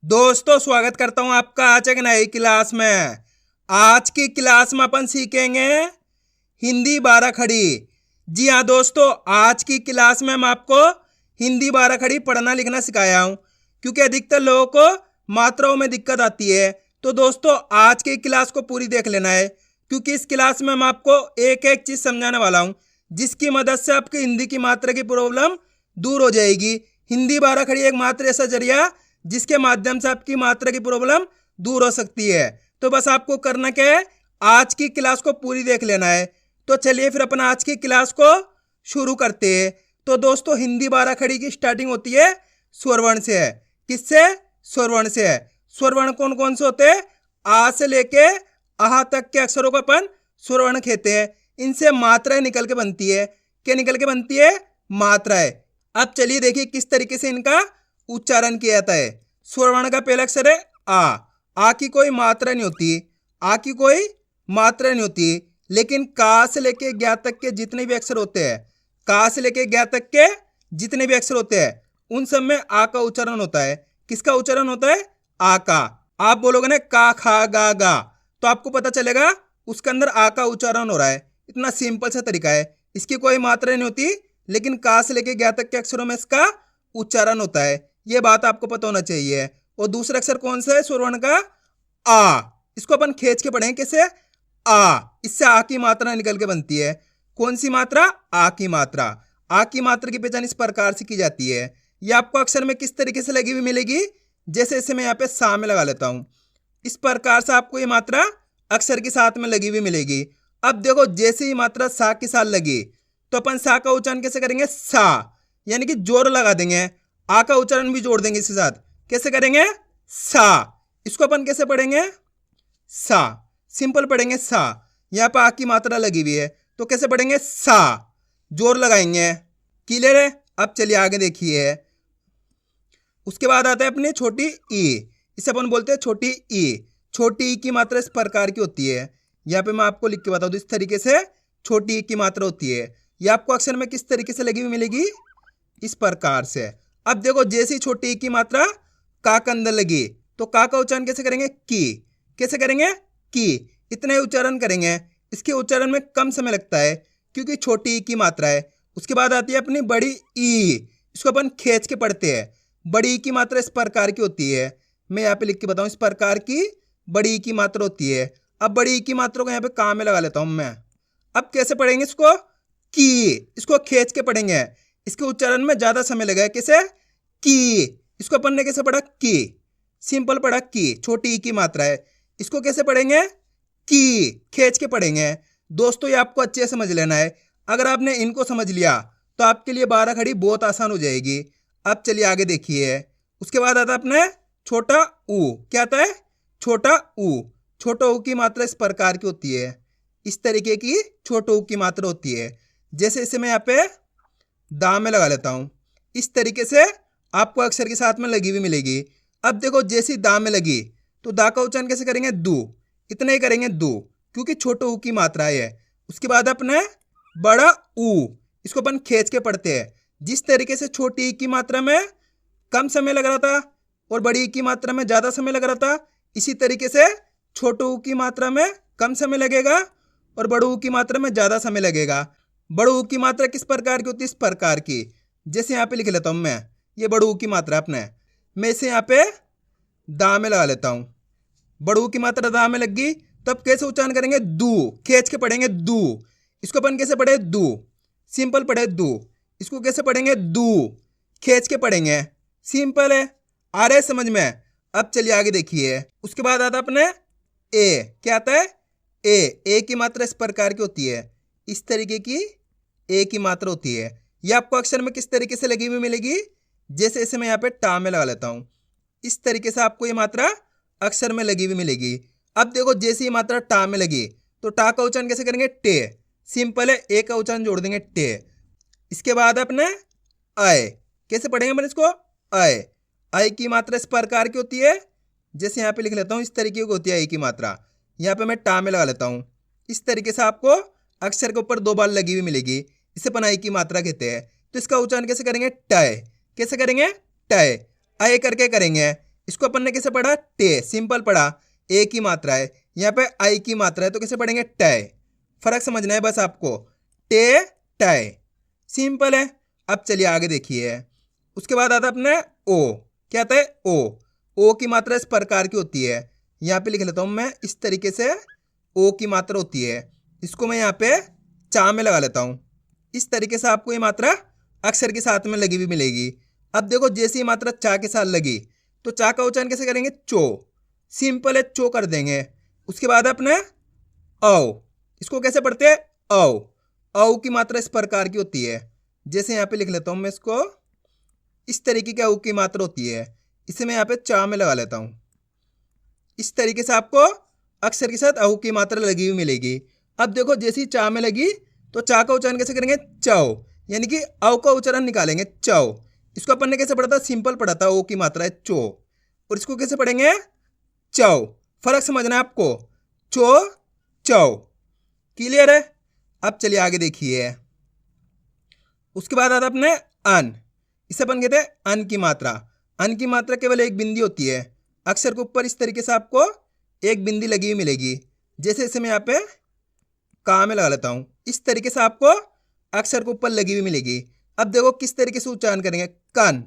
दोस्तों स्वागत करता हूं आपका आज एक नई क्लास में। आज की क्लास में अपन सीखेंगे हिंदी 12 खड़ी। जी हाँ दोस्तों, आज की क्लास में मैं आपको हिंदी 12 खड़ी पढ़ना लिखना सिखाया हूं, क्योंकि अधिकतर लोगों को मात्राओं में दिक्कत आती है। तो दोस्तों आज की क्लास को पूरी देख लेना है, क्योंकि इस क्लास में मैं आपको एक एक चीज़ समझाने वाला हूँ, जिसकी मदद से आपकी हिंदी की मात्रा की प्रॉब्लम दूर हो जाएगी। हिंदी 12 खड़ी एक मात्र ऐसा जरिया जिसके माध्यम से आपकी मात्रा की प्रॉब्लम दूर हो सकती है। तो बस आपको करना क्या है, आज की क्लास को पूरी देख लेना है। तो चलिए फिर अपन आज की क्लास को शुरू करते हैं। तो दोस्तों हिंदी 12 खड़ी की स्टार्टिंग होती है स्वर वर्ण से है। किससे? स्वर वर्ण से है। स्वर वर्ण कौन कौन से होते हैं? आ से लेके आहा तक के अक्षरों को अपन स्वर वर्ण कहते हैं। इनसे मात्राएं निकल के बनती है। क्या निकल के बनती है? मात्राएं। अब चलिए देखिए किस तरीके से इनका उच्चारण किया जाता है। स्वर वर्ण का पहला अक्षर है आ की कोई मात्रा नहीं होती। आ की कोई मात्रा नहीं होती, लेकिन का से लेके ज्ञा तक के जितने भी अक्षर होते हैं, का से लेके ज्ञा तक के जितने भी अक्षर होते हैं, उन सब में आ का उच्चारण होता है। किसका उच्चारण होता है? आ का। आप बोलोगे ना का खा गा गा, तो आपको पता चलेगा उसके अंदर आ का उच्चारण हो रहा है। इतना सिंपल सा तरीका है। इसकी कोई मात्रा नहीं होती, लेकिन का से लेके ज्ञा तक के अक्षरों में इसका उच्चारण होता है। यह बात आपको पता होना चाहिए। और दूसरा अक्षर कौन सा है स्वर वर्ण का? आ। इसको अपन खींच के पढ़ेंगे। कैसे? आ। इससे आ की मात्रा निकल के बनती है। कौन सी मात्रा? आ की मात्रा। आ की मात्रा की पहचान इस प्रकार से की जाती है। यह आपको अक्षर में किस तरीके से लगी हुई मिलेगी? जैसे इसे मैं यहाँ पे सा में लगा लेता हूँ, इस प्रकार से आपको ये मात्रा अक्षर के साथ में लगी हुई मिलेगी। अब देखो जैसे ही मात्रा सा के साथ लगी, तो अपन सा का उच्चारण कैसे करेंगे? सा, यानी कि जोर लगा देंगे। आ का उच्चारण भी जोड़ देंगे इसके साथ। कैसे करेंगे? सा। इसको अपन कैसे पढ़ेंगे? सा। सिंपल पढ़ेंगे सा। यहाँ पर आ की मात्रा लगी हुई है, तो कैसे पढ़ेंगे? सा। जोर लगाएंगे। क्लियर है? अब चलिए आगे देखिए। उसके बाद आता है अपनी छोटी ई। इसे अपन बोलते हैं छोटी ई। छोटी ई की मात्रा इस प्रकार की होती है। यहाँ पे मैं आपको लिख के बता दूं, इस तरीके से छोटी ई की मात्रा होती है। यह आपको अक्षर में किस तरीके से लगी हुई मिलेगी? इस प्रकार से। अब देखो जैसी छोटी ई की मात्रा का के अंदर लगी, तो का का उच्चारण कैसे करेंगे? की। कैसे करेंगे? की। इतना ही उच्चारण करेंगे। इसके उच्चारण में कम समय लगता है, क्योंकि छोटी ई की मात्रा है। उसके बाद आती है अपनी बड़ी ई। इसको अपन खींच के पढ़ते हैं। बड़ी ई की मात्रा इस प्रकार की होती है। मैं यहाँ पे लिख के बताऊँ, इस प्रकार की बड़ी ई की मात्रा होती है। अब बड़ी ई की मात्रा को यहाँ पे का में लगा लेता हूँ मैं। अब कैसे पढ़ेंगे इसको? की। इसको खींच के पढ़ेंगे। इसके उच्चारण में ज्यादा समय लगेगा। कैसे? की। इसको अपन ने कैसे पढ़ा? की। सिंपल पढ़ा की। छोटी ई की मात्रा है। इसको कैसे पढ़ेंगे? की। खींच के पढ़ेंगे। दोस्तों ये आपको अच्छे से समझ लेना है। अगर आपने इनको समझ लिया तो आपके लिए 12 खड़ी बहुत आसान हो जाएगी। अब चलिए आगे देखिए। उसके बाद आता है अपने छोटा ऊ। क्या आता है? छोटा ऊ। छोटा ऊ की मात्रा इस प्रकार की होती है। इस तरीके की छोटा ऊ की मात्रा होती है। जैसे इसे मैं यहाँ पे दा में लगा लेता हूं, इस तरीके से आपको अक्षर के साथ में लगी हुई मिलेगी। अब देखो जैसी दा में लगी, तो दा का उच्चारण कैसे करेंगे? दू। इतना ही करेंगे दू, क्योंकि छोटे ऊ की मात्रा है। उसके बाद अपने बड़ा ऊ। इसको अपन खींच के पढ़ते हैं। जिस तरीके से छोटी ई की मात्रा में कम समय लग रहा था और बड़ी ई की मात्रा में ज्यादा समय लग रहा था, इसी तरीके से छोटे ऊ की मात्रा में कम समय लगेगा और बड़े ऊ की मात्रा में ज्यादा समय लगेगा। बड़े ऊ की मात्रा किस प्रकार की होती है? इस प्रकार की। जैसे यहाँ पे लिख लेता हूँ मैं, ये बड़े ऊ की मात्रा अपने, मैं इसे यहाँ पे दा में लगा लेता हूँ। बड़े ऊ की मात्रा दा में लग गई, तब कैसे उच्चारण करेंगे? दू। खींच के पढ़ेंगे दू। इसको अपन कैसे पढ़े? दू। सिंपल पढ़े दू। इसको कैसे पढ़ेंगे? दू। खींच के पढ़ेंगे। सिंपल है। आ रहे समझ में? अब चलिए आगे देखिए। उसके बाद आता अपने ए। क्या आता है? ए की मात्रा इस प्रकार की होती है। इस तरीके की ए की मात्रा होती है। यह आपको अक्षर में किस तरीके से लगी हुई मिलेगी? जैसे इसे मैं यहाँ पे टा में लगा लेता हूँ, इस तरीके से आपको ये मात्रा अक्षर में लगी हुई मिलेगी। अब देखो जैसे ये मात्रा टा में लगी, तो टा का उच्चारण कैसे करेंगे? टे। सिंपल है। ए का उच्चारण जोड़ देंगे टे। इसके बाद अपने आय। कैसे पढ़ेंगे अपन इसको? आय। आय की मात्रा इस प्रकार की होती है। जैसे यहाँ पे लिख लेता हूँ, इस तरीके की होती है आई की मात्रा। यहाँ पे मैं टा में लगा लेता हूँ। इस तरीके से आपको अक्षर के ऊपर 2 बार लगी हुई मिलेगी। इसे अपन आई की मात्रा कहते हैं। तो इसका उच्चारण कैसे करेंगे? टय। कैसे करेंगे? टय। अय करके करेंगे। इसको अपन ने कैसे पढ़ा? टे, सिंपल पढ़ा, ए की मात्रा है, यहाँ पे आई की मात्रा है, तो कैसे पढ़ेंगे? टय। फर्क समझना है बस आपको, टे टय, सिंपल है। अब चलिए आगे देखिए, उसके बाद आता है अपने ओ। क्या आता है? ओ की मात्रा इस प्रकार की होती है, यहाँ पे लिख लेता हूँ मैं, इस तरीके से ओ की मात्रा होती है। इसको मैं यहाँ पे चा में लगा लेता हूँ। इस तरीके से आपको ये मात्रा अक्षर के साथ में लगी हुई मिलेगी। अब देखो, जैसे ये मात्रा चा के साथ लगी तो चा का उच्चारण कैसे करेंगे? चो, सिंपल है, चो कर देंगे। उसके बाद अपने औ, इसको कैसे पढ़ते हैं? औ की मात्रा इस प्रकार की होती है, जैसे यहाँ पे लिख लेता हूँ मैं इसको, इस तरीके की औ की मात्रा होती है। इसे मैं यहाँ पे चा में लगा लेता हूँ। इस तरीके से आपको अक्षर के साथ औ की मात्रा लगी हुई मिलेगी। अब देखो, जैसे ही चा में लगी तो चा का उच्चारण कैसे करेंगे? चौ, यानी कि औ का उच्चारण निकालेंगे, चौ। इसको अपन ने कैसे पढ़ा था? सिंपल पढ़ा था, ओ की मात्रा है चो, और इसको कैसे पढ़ेंगे? चौ। फर्क समझना है आपको, चो चौ, क्लियर है? अब चलिए आगे देखिए, उसके बाद आता अपने अन। इसे अपन कहते हैं अन की मात्रा। अन की मात्रा केवल एक बिंदी होती है, अक्षर के ऊपर इस तरीके से आपको एक बिंदी लगी हुई मिलेगी, जैसे इसे मैं यहाँ पे का में लगा लेता हूँ। इस तरीके से आपको अक्षर के ऊपर लगी हुई मिलेगी। अब देखो किस तरीके से उच्चारण करेंगे? कन,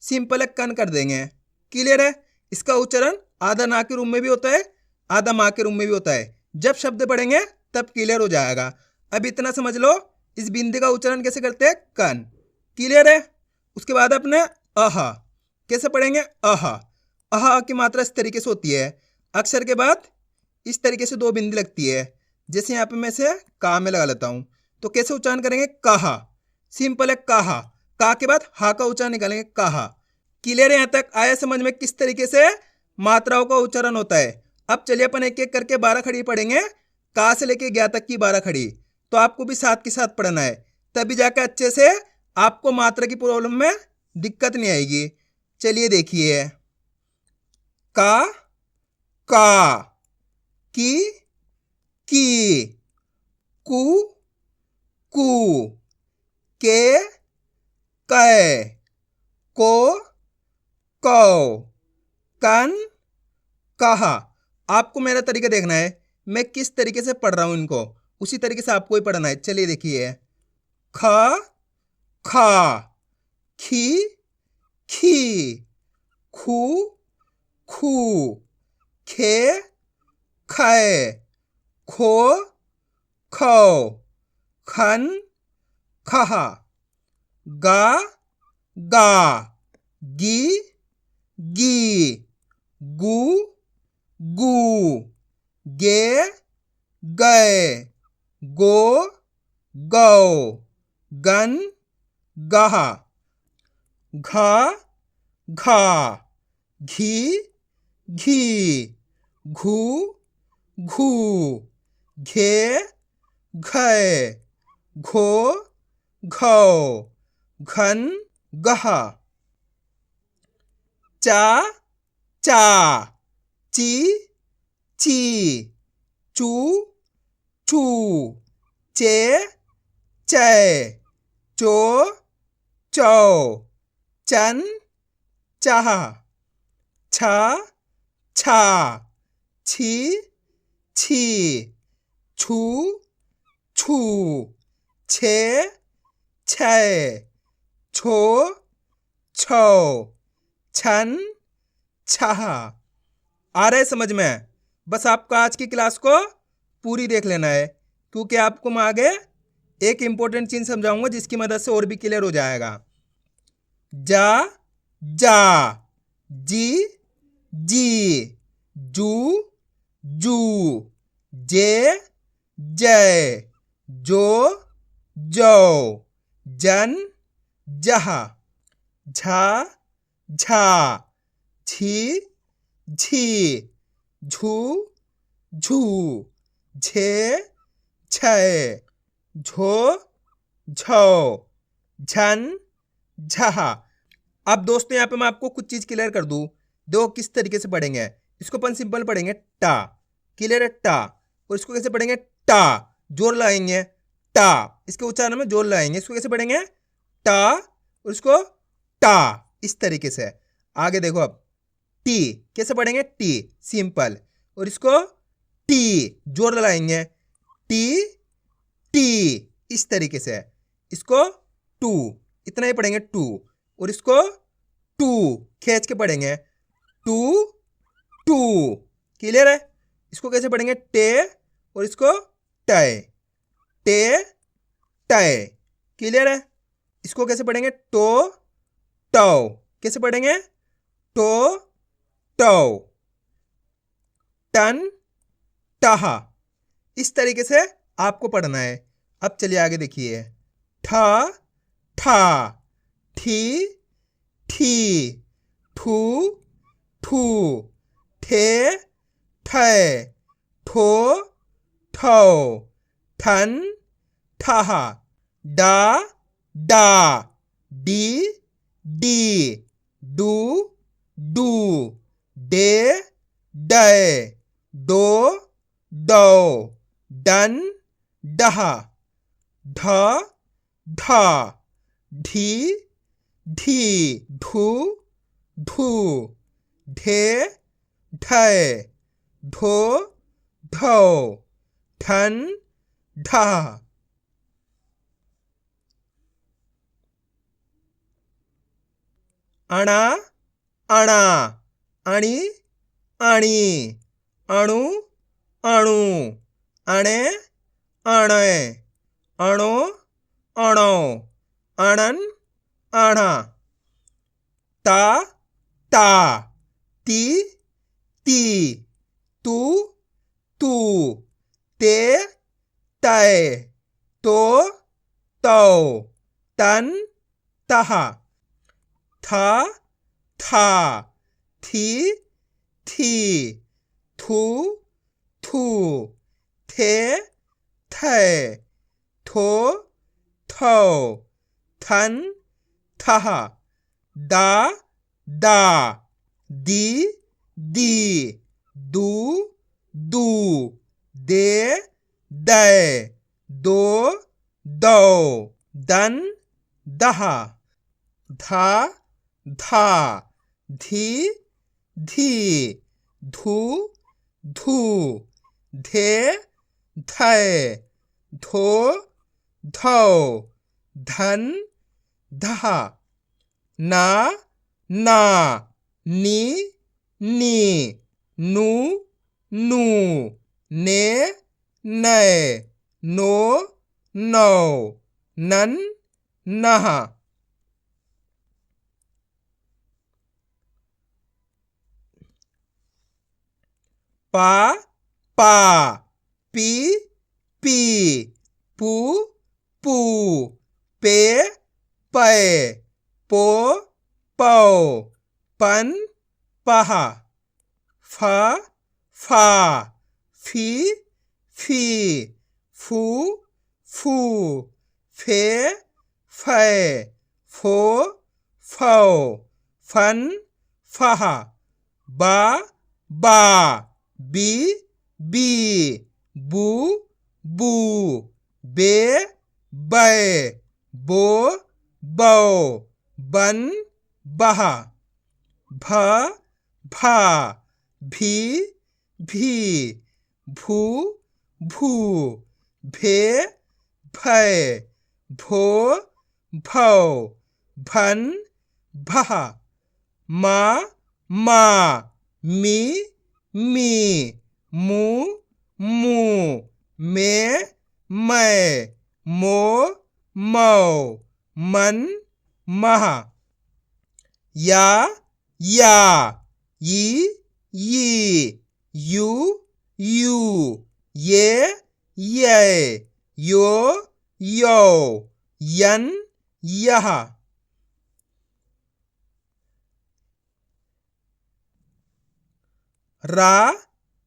सिंपल है, कन कर देंगे, क्लियर है? इसका उच्चारण आधा ना के रूप में भी होता है, आधा माँ के रूप में भी होता है। जब शब्द पढ़ेंगे तब क्लियर हो जाएगा। अब इतना समझ लो, इस बिंदी का उच्चारण कैसे करते हैं? कन, क्लियर है? उसके बाद अपने अहा, कैसे पढ़ेंगे? अहा। अहा की मात्रा इस तरीके से होती है, अक्षर के बाद इस तरीके से दो बिंदी लगती है, जैसे यहाँ पे मैं इसे का में लगा लेता हूँ, तो कैसे उच्चारण करेंगे? कहा, सिंपल है, कहा। का के बाद हा का उच्चारण निकालेंगे, कहा। क्लियर है? यहाँ तक आया समझ में किस तरीके से मात्राओं का उच्चारण होता है? अब चलिए अपन एक एक करके 12 खड़ी पढ़ेंगे, का से लेके ज्ञा तक की 12 खड़ी, तो आपको भी साथ के साथ पढ़ना है, तभी जाकर अच्छे से आपको मात्रा की प्रॉब्लम में दिक्कत नहीं आएगी। चलिए देखिए, का, की, कू, के, कै, को, कौ, कन, कहा। आपको मेरा तरीका देखना है, मैं किस तरीके से पढ़ रहा हूं इनको, उसी तरीके से आपको ही पढ़ना है। चलिए देखिए, ख, खा, खी, खी, खू, खू, खे, खे, खो, खौ, खन, खहा, गा, गा, गी, गी, गू, गू, गे, गए, गो, गौ, गन, गहा, घा, घा, घी, घी, घू, घू, घे, घै, घो, घौ, घन, गहा, चा, चा, ची, ची, चू, चू, चे, चै, चो, चौ, चन, चाह, छा, छा, छी, छी, छू, छू, छे, छै, छो, छौ, छन, छह। आ रहा है समझ में? बस आपको आज की क्लास को पूरी देख लेना है, क्योंकि आपको मैं आगे एक इंपॉर्टेंट चीज समझाऊंगा जिसकी मदद से और भी क्लियर हो जाएगा। जा, जा, जी, जी, जू, जू, जे, जय, जो, जौ, जन, जहा, झा, झा, छी, झी, झू, झू, झे, छै, झो, झौ, झन, झहा। अब दोस्तों यहाँ पे मैं आपको कुछ चीज क्लियर कर दूं, देखो किस तरीके से पढ़ेंगे। इसको अपन सिंपल पढ़ेंगे टा, क्लियर है? टा। और इसको कैसे पढ़ेंगे? टा, जोर लगाएंगे, टा, इसके उच्चारण में जोर लगाएंगे। इसको कैसे पढ़ेंगे? टा, और इसको टा, इस तरीके से। आगे देखो, अब टी, कैसे पढ़ेंगे? T, simple. और इसको टी, जोर लगाएंगे, टी टी, इस तरीके से। इसको टू, इतना ही पढ़ेंगे, टू। और इसको टू खींच के पढ़ेंगे, टू टू, क्लियर है? इसको कैसे पढ़ेंगे? टे, और इसको टय, टे टय, क्लियर है? इसको कैसे पढ़ेंगे? टो टो, कैसे पढ़ेंगे? टो टो, टन टहा, इस तरीके से आपको पढ़ना है। अब चलिए आगे देखिए। ठा ठा, ठी ठी, ठू ठू, ठे ठै, ठो ठौ, ठन ठहा, डा डा, डी डी, डू डू, डे डय, डो डौ, डन डहा, ढ ढा, ढी ढी, ढू ढू, ढे ढय, ढो ढौ, ठन ढा। अणा अणा, अणी अणी, अणु अणु, अणे अणे, अणो अणो, अणन अणा, ता ता, ती ती, तू तू, ते तय, तो तौ, तन तहा, था था, थी थी, थू थू, थे थे, थो थौ, थन थहा, दा दा, दी दी, दू दू, दे दै, दो दौ, दन दहा, धा धा, धी धी, धू धू, धे धै, धो धौ, धन धा, ना ना, नी नी, नू नू, ने नै, नो नौ, नन नहा। पा पा, पी पी, पू पू, पे पै, पो पौ, पन पहा, फा फा, फी फी, फू फू, फे फै, फो फौ, फन फहा, बा बा, बी बी, बू बू, बे बै, बो बौ, बन बहा, भा भा, भी भी, भू भू, भे भै, भो भौ, भन भहा, मा मा, मी मी, मू मू, मे मै, मो मौ, मन महा, या या, यी यी, यू यू, ये ये, यो यो, यन यहा। रा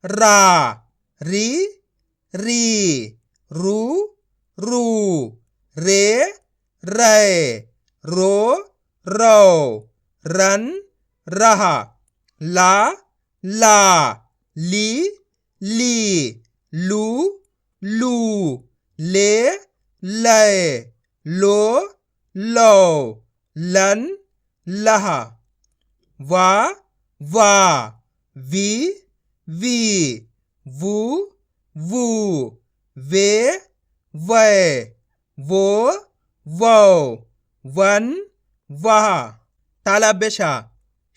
रा, री री, रू रू, रे रै, रो रौ, रन रहा, ला ला, ली ली, लू लू, ले लै, लो लो, लन लहा, वा वा, वी, वी, वू, वू, वे, वे, वो, वो, वन, वाह। तालव्य शा,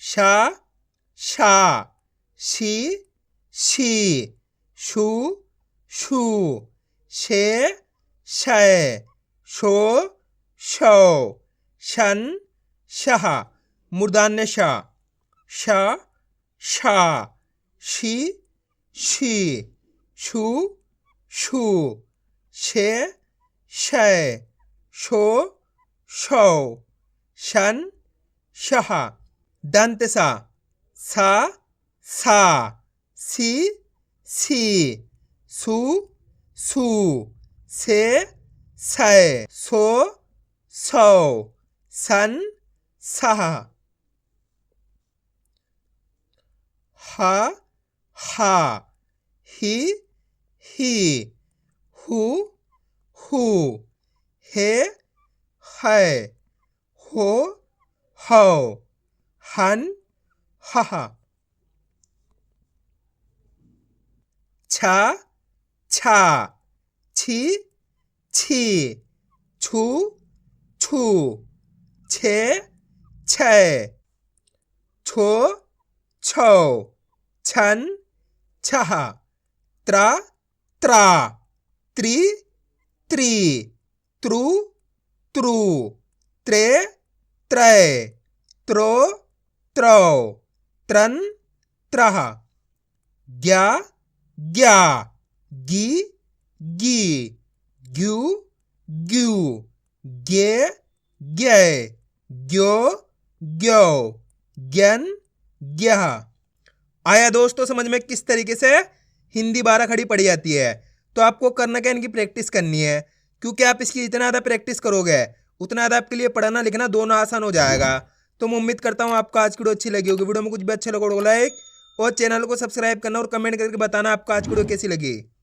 शा, शा, शी, शी, शू, शू, शे, शय, शो, शौ, शन, शह। मूर्धन्य शा, शा, शा, शी, शी, शू, शू, शे, शय, शो, शौ, शन, शह। दंत सा, सा, सा, सी, सी, सू, सू, से, सै, सो, सौ, सन, सह। हा, हा, ही, ही, हु, हु, हे, है, हो, हौ, हन, हह। छा, छा, छी, छी, छू, छू, छे, छै, छो, छौ, छन, छह। त्रा, त्रा, त्रि, त्रि,त्रु,त्रु, त्रे, त्रै, त्रो, त्रौ, त्रन, त्रह। ग्या, ग्या, गी, गी, ग्यू, ग्यू, गे, ग्यै, ग्यो, ग्यौ, ग्यन, ग्यह। आया दोस्तों समझ में किस तरीके से हिंदी 12 खड़ी पढ़ी जाती है। तो आपको करना क्या, इनकी प्रैक्टिस करनी है, क्योंकि आप इसकी जितना ज़्यादा प्रैक्टिस करोगे उतना ज़्यादा आपके लिए पढ़ना लिखना दोनों आसान हो जाएगा। तो मैं उम्मीद करता हूँ आपको आज की वीडियो अच्छी लगी होगी। वीडियो में कुछ भी अच्छा लगा लाइक और चैनल को सब्सक्राइब करना और कमेंट करके बताना आपको आज की वीडियो कैसी लगी।